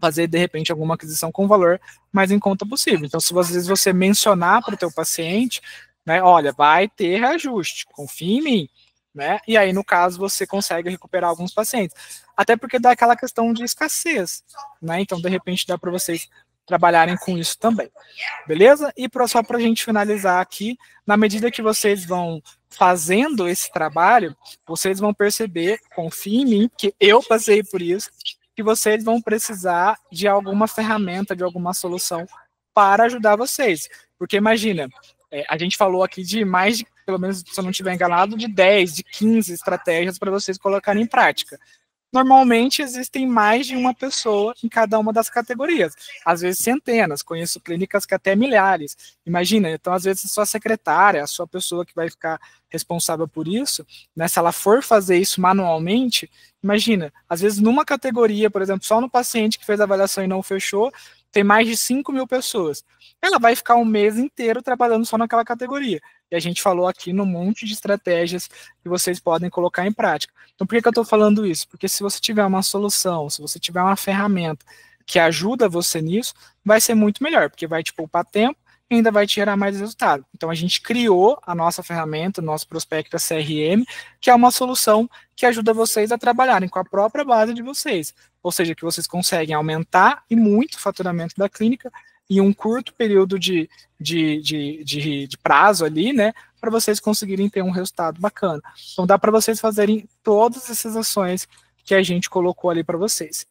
fazer de repente alguma aquisição com valor mais em conta possível. Então, se às vezes você mencionar para o teu paciente, né, olha, vai ter reajuste, confia em mim, né? E aí, no caso, você consegue recuperar alguns pacientes. Até porque dá aquela questão de escassez, né? Então, de repente, dá para vocês trabalharem com isso também. Beleza? E só para a gente finalizar aqui, na medida que vocês vão fazendo esse trabalho, vocês vão perceber, confia em mim, que eu passei por isso, que vocês vão precisar de alguma ferramenta, de alguma solução para ajudar vocês. Porque imagina, a gente falou aqui de mais de, pelo menos se eu não estiver enganado, de 10, de 15 estratégias para vocês colocarem em prática. Normalmente existem mais de uma pessoa em cada uma das categorias, às vezes centenas, conheço clínicas que até milhares. Imagina, então às vezes a sua secretária, a sua pessoa que vai ficar responsável por isso, né, se ela for fazer isso manualmente, imagina, às vezes numa categoria, por exemplo, só no paciente que fez a avaliação e não fechou, tem mais de 5.000 pessoas. Ela vai ficar um mês inteiro trabalhando só naquela categoria. E a gente falou aqui num monte de estratégias que vocês podem colocar em prática. Então, por que eu estou falando isso? Porque se você tiver uma solução, se você tiver uma ferramenta que ajuda você nisso, vai ser muito melhor, porque vai te poupar tempo e ainda vai te gerar mais resultado. Então, a gente criou a nossa ferramenta, o nosso Prospecta CRM, que é uma solução que ajuda vocês a trabalharem com a própria base de vocês. Ou seja, que vocês conseguem aumentar e muito o faturamento da clínica em um curto período de prazo ali, né, para vocês conseguirem ter um resultado bacana. Então, dá para vocês fazerem todas essas ações que a gente colocou ali para vocês.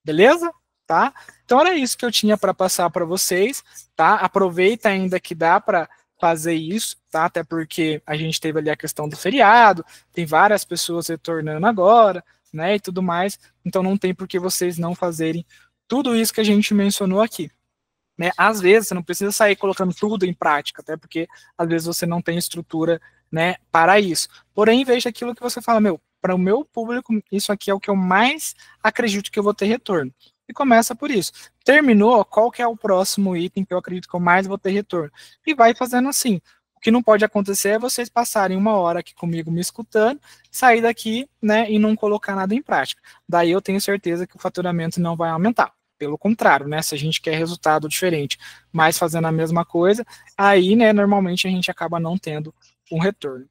Beleza? Tá? Então, era isso que eu tinha para passar para vocês, tá? Aproveita ainda que dá para fazer isso, tá? Até porque a gente teve ali a questão do feriado, tem várias pessoas retornando agora, né, e tudo mais, então não tem por que vocês não fazerem tudo isso que a gente mencionou aqui. Né? Às vezes, você não precisa sair colocando tudo em prática, até porque às vezes você não tem estrutura, né, para isso. Porém, veja aquilo que você fala, para o meu público, isso aqui é o que eu mais acredito que eu vou ter retorno. E começa por isso. Terminou, qual que é o próximo item que eu acredito que eu mais vou ter retorno? E vai fazendo assim. O que não pode acontecer é vocês passarem 1 hora aqui comigo me escutando, sair daqui, né, e não colocar nada em prática. Daí eu tenho certeza que o faturamento não vai aumentar. Pelo contrário, né, se a gente quer resultado diferente, mas fazendo a mesma coisa, aí, né, normalmente a gente acaba não tendo um retorno.